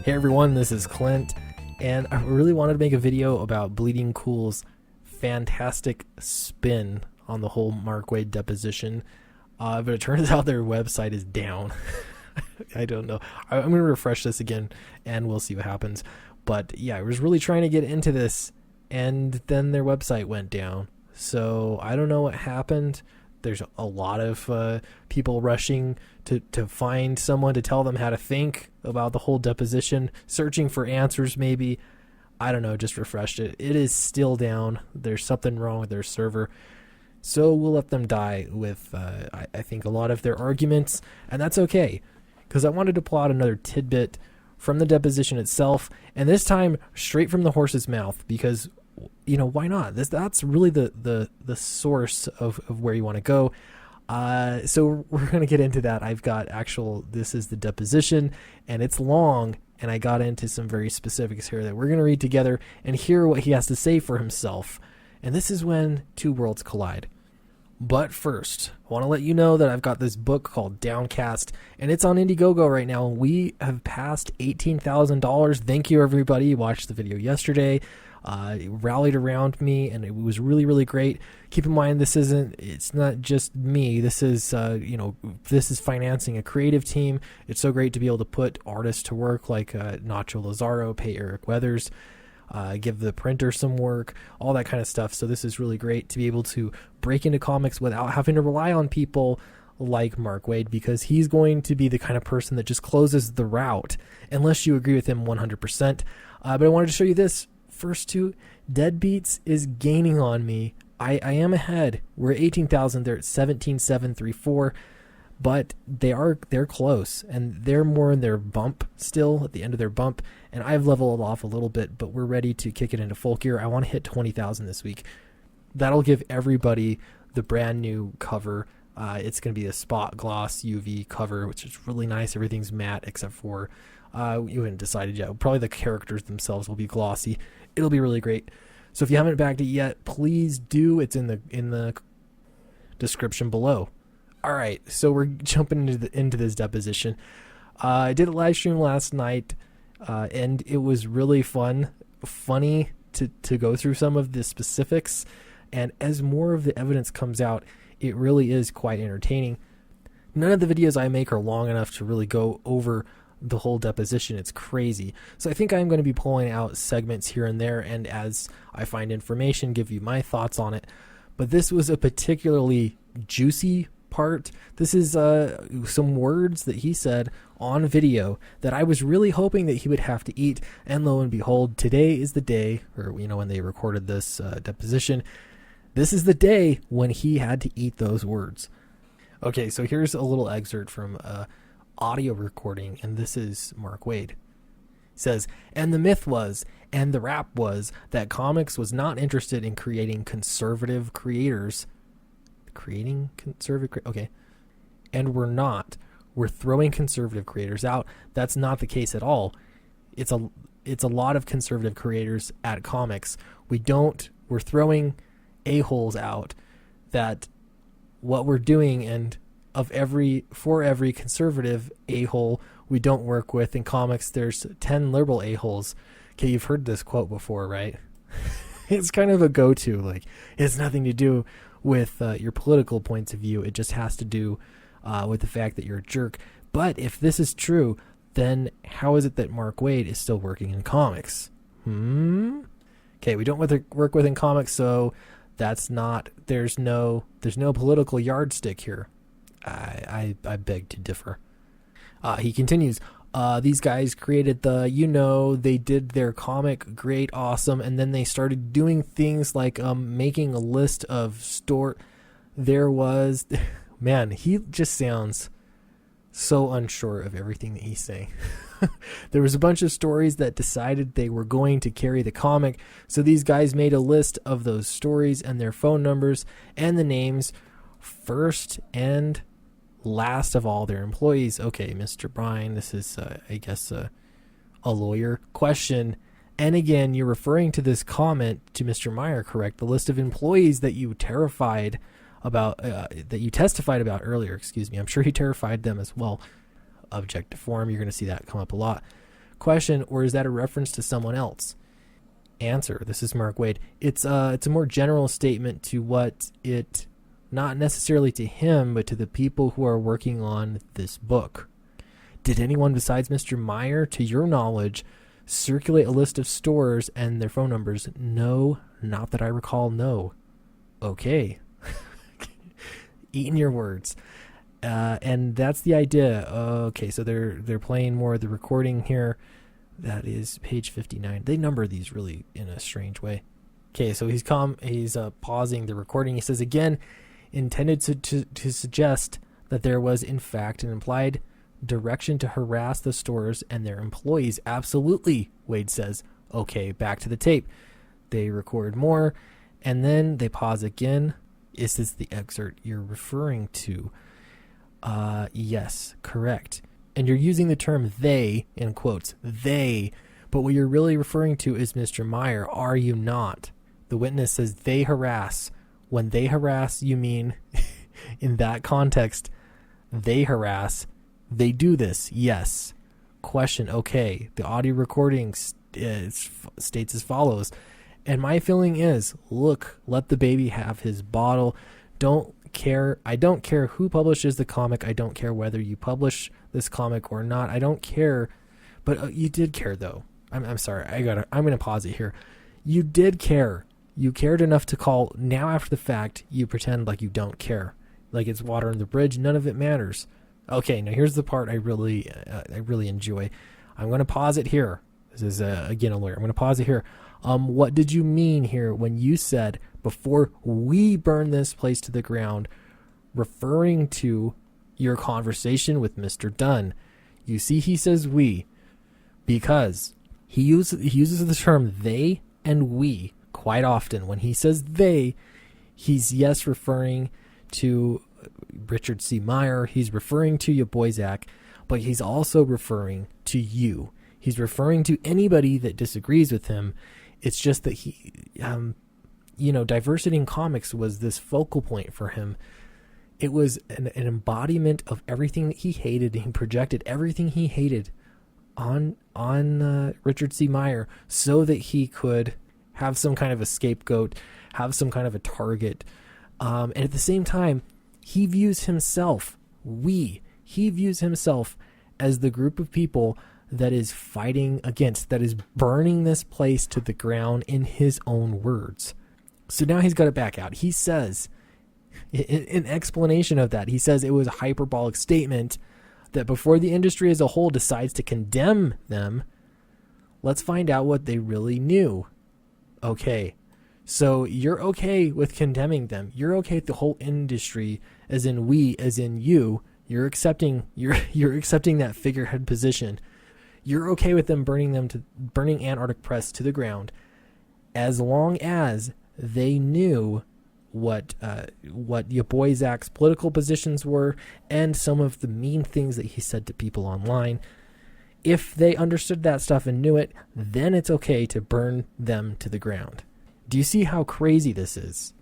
Hey everyone, this is Clint, and I really wanted to make a video about Bleeding Cool's fantastic spin on the whole Mark Waid deposition, but it turns out their website is down. I don't know. I'm going to refresh this again, and we'll see what happens. But yeah, I was really trying to get into this, and then their website went down. So I don't know what happened. There's a lot of people rushing to find someone to tell them how to think about the whole deposition, searching for answers maybe. I don't know, just refreshed it. It is still down. There's something wrong with their server. So we'll let them die with, I think, a lot of their arguments, and that's okay. Because I wanted to pull out another tidbit from the deposition itself, and this time straight from the horse's mouth, because why not? That's really the source of where you want to go. So we're going to get into that. I've got this is the deposition, and it's long, and I got into some very specifics here that we're going to read together and hear what he has to say for himself. And this is when two worlds collide. But first, I want to let you know that I've got this book called Downcast, and it's on Indiegogo right now. We have passed $18,000. Thank you, everybody. You watched the video yesterday. It rallied around me, and it was really, really great. Keep in mind, it's not just me. This is, this is financing a creative team. It's so great to be able to put artists to work like Nacho Lazaro, pay Eric Weathers, give the printer some work, all that kind of stuff. So this is really great to be able to break into comics without having to rely on people like Mark Waid, because he's going to be the kind of person that just closes the route unless you agree with him 100%. But I wanted to show you this. First two, Deadbeats is gaining on me. I am ahead. We're at 18,000. They're at 17,734, but they're close, and they're more in their bump still, at the end of their bump, and I've leveled off a little bit, but we're ready to kick it into full gear. I want to hit 20,000 this week. That'll give everybody the brand new cover. It's going to be a spot gloss UV cover, which is really nice. Everything's matte except for you haven't decided yet. Probably the characters themselves will be glossy. It'll be really great. So if you haven't backed it yet, please do. It's in the description below. All right, so we're jumping into this deposition. I did a live stream last night, and it was really funny to go through some of the specifics. And as more of the evidence comes out, it really is quite entertaining. None of the videos I make are long enough to really go over the whole deposition. It's crazy. So I think I'm going to be pulling out segments here and there, and as I find information, give you my thoughts on it. But this was a particularly juicy part. This is some words that he said on video that I was really hoping that he would have to eat, and lo and behold, today is the day, or when they recorded this deposition, this is the day when he had to eat those words. Okay, so here's a little excerpt from audio recording, and this is Mark Waid. He says, and the myth was, and the rap was, that comics was not interested in creating conservative creators. Okay. And we're throwing conservative creators out. That's not the case at all. It's a lot of conservative creators at comics. We're throwing a-holes out. That what we're doing, and for every conservative a-hole we don't work with in comics, there's 10 liberal a-holes. Okay, you've heard this quote before, right? It's kind of a go-to. Like, it has nothing to do with your political points of view. It just has to do with the fact that you're a jerk. But if this is true, then how is it that Mark Waid is still working in comics? Okay, we don't work with in comics, so there's no political yardstick here. I beg to differ. He continues, these guys created they did their comic great, awesome, and then they started doing things like making a list of man, he just sounds so unsure of everything that he's saying. There was a bunch of stories that decided they were going to carry the comic, so these guys made a list of those stories and their phone numbers and the names, first and last of all their employees. Okay, Mr. Bryan, this is, I guess, a lawyer question. And again, you're referring to this comment to Mr. Meyer, correct? The list of employees that you testified about earlier, excuse me. I'm sure he terrified them as well. Objective form, you're going to see that come up a lot. Question, or is that a reference to someone else? Answer, this is Mark Waid. It's a more general statement to what it, not necessarily to him, but to the people who are working on this book. Did anyone besides Mr. Meyer, to your knowledge, circulate a list of stores and their phone numbers? No, not that I recall, no. Okay. Eating your words. And that's the idea. Okay, so they're playing more of the recording here. That is page 59. They number these really in a strange way. Okay, so he's pausing the recording. He says, again, intended to suggest that there was, in fact, an implied direction to harass the stores and their employees. Absolutely, Waid says. Okay, back to the tape. They record more, and then they pause again. Is this the excerpt you're referring to? Yes, correct. And you're using the term they, in quotes, they, but what you're really referring to is Mr. Meyer, are you not? The witness says they harass. When they harass, you mean, in that context, they harass. They do this, yes. Question, okay. The audio recording states as follows. And my feeling is, look, let the baby have his bottle. I don't care who publishes the comic. I don't care whether you publish this comic or not. I don't care. But you did care, though. I'm sorry. I'm going to pause it here. You did care. You cared enough to call. Now, after the fact, you pretend like you don't care. Like it's water on the bridge. None of it matters. Okay, now here's the part I really enjoy. I'm going to pause it here. This is, again, a lawyer. I'm going to pause it here. What did you mean here when you said, before we burn this place to the ground, referring to your conversation with Mr. Dunn? You see, he says we, because he uses the term they and we quite often. When he says they, he's, yes, referring to Richard C. Meyer, he's referring to Yaboyzak, but he's also referring to you. He's referring to anybody that disagrees with him. It's just that he, diversity in comics was this focal point for him. It was an embodiment of everything that he hated, and he projected everything he hated on Richard C. Meyer so that he could have some kind of a scapegoat, have some kind of a target. And at the same time, he views himself as the group of people that is fighting against, that is burning this place to the ground, in his own words. So now he's got it back out. He says, in explanation of that, he says it was a hyperbolic statement that before the industry as a whole decides to condemn them, let's find out what they really knew. Okay, so you're okay with condemning them. You're okay with the whole industry, as in we, as in you. You're accepting that figurehead position. You're okay with them burning Antarctic Press to the ground, as long as they knew what Yaboyzak's political positions were and some of the mean things that he said to people online. If they understood that stuff and knew it, then it's okay to burn them to the ground. Do you see how crazy this is?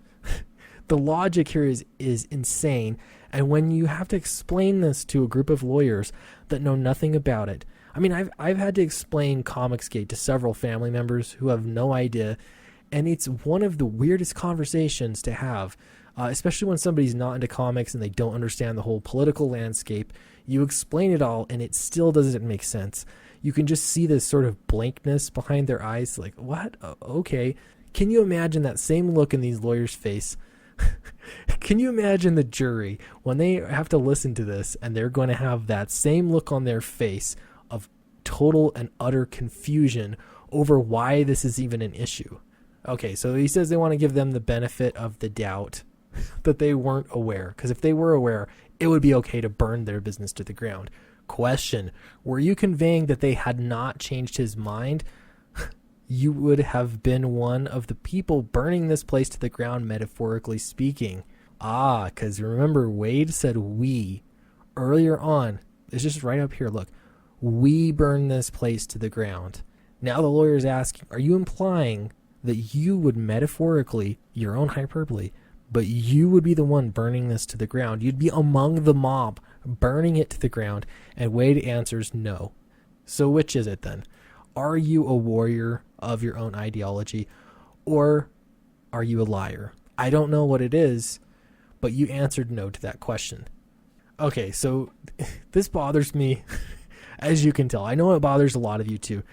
The logic here is insane. And when you have to explain this to a group of lawyers that know nothing about it, I mean, I've had to explain Comicsgate to several family members who have no idea, and it's one of the weirdest conversations to have, especially when somebody's not into comics and they don't understand the whole political landscape. You explain it all, and it still doesn't make sense. You can just see this sort of blankness behind their eyes, like, what? Okay. Can you imagine that same look in these lawyers' face? Can you imagine the jury when they have to listen to this and they're going to have that same look on their face of total and utter confusion over why this is even an issue? Okay, so he says they want to give them the benefit of the doubt that they weren't aware, because if they were aware, it would be okay to burn their business to the ground. Question, were you conveying that they had not changed his mind? You would have been one of the people burning this place to the ground, metaphorically speaking. Because remember, Waid said we earlier on. It's just right up here, look. We burn this place to the ground. Now the lawyer's asking, are you implying that you would metaphorically, your own hyperbole, but you would be the one burning this to the ground? You'd be among the mob burning it to the ground. And Waid answers no. So which is it then? Are you a warrior of your own ideology, or are you a liar? I don't know what it is, but you answered no to that question. Okay, so this bothers me, as you can tell. I know it bothers a lot of you too.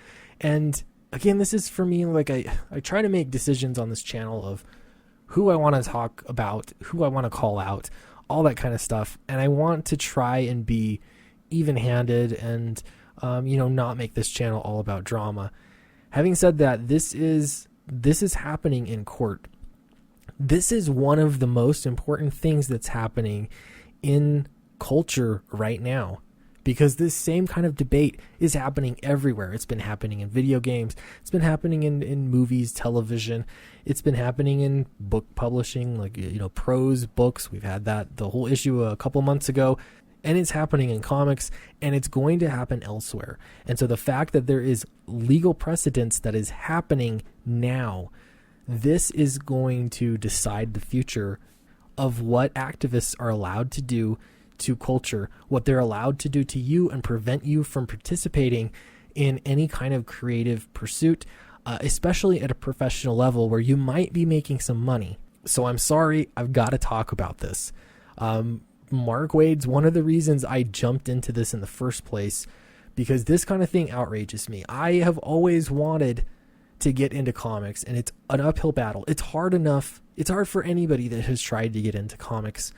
And again, this is for me, like I try to make decisions on this channel of who I want to talk about, who I want to call out, all that kind of stuff. And I want to try and be even-handed and, not make this channel all about drama. Having said that, this is happening in court. This is one of the most important things that's happening in culture right now, because this same kind of debate is happening everywhere. It's been happening in video games. It's been happening in movies, television. It's been happening in book publishing, like, prose books. We've had the whole issue a couple months ago, and it's happening in comics, and it's going to happen elsewhere. And so the fact that there is legal precedence that is happening now, this is going to decide the future of what activists are allowed to do to culture, what they're allowed to do to you, and prevent you from participating in any kind of creative pursuit, especially at a professional level where you might be making some money. So I'm sorry, I've got to talk about this. Mark Waid's one of the reasons I jumped into this in the first place, because this kind of thing outrages me. I have always wanted to get into comics, and it's an uphill battle. It's hard enough. It's hard for anybody that has tried to get into comics.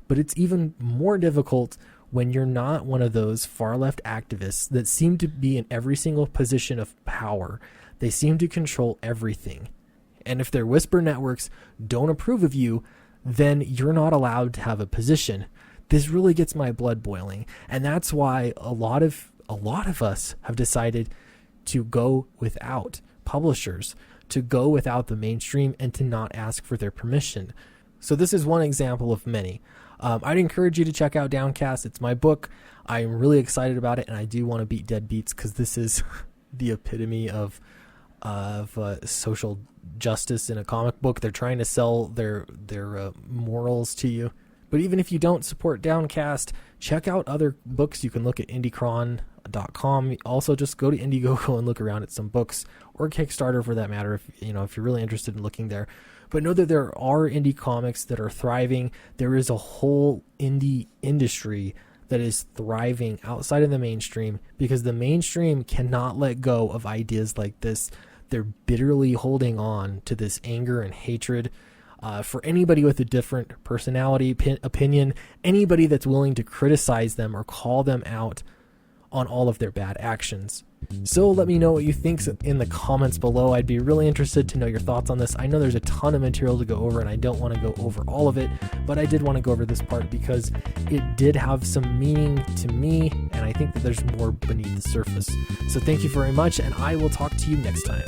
But it's even more difficult when you're not one of those far left activists that seem to be in every single position of power. They seem to control everything. And if their whisper networks don't approve of you, then you're not allowed to have a position. This really gets my blood boiling. And that's why a lot of us have decided to go without publishers, to go without the mainstream, and to not ask for their permission. So this is one example of many. I'd encourage you to check out Downcast. It's my book. I'm really excited about it, and I do want to beat dead beats, because this is the epitome of social justice in a comic book. They're trying to sell their morals to you. But even if you don't support Downcast, check out other books. You can look at indiecron.com. Also, just go to Indiegogo and look around at some books, or Kickstarter for that matter, if you're really interested in looking there. But know that there are indie comics that are thriving. There is a whole indie industry that is thriving outside of the mainstream, because the mainstream cannot let go of ideas like this. They're bitterly holding on to this anger and hatred for anybody with a different personality, opinion, anybody that's willing to criticize them or call them out on all of their bad actions. So let me know what you think in the comments below. I'd be really interested to know your thoughts on this. I know there's a ton of material to go over, and I don't want to go over all of it, but I did want to go over this part because it did have some meaning to me, and I think that there's more beneath the surface. So thank you very much, and I will talk to you next time.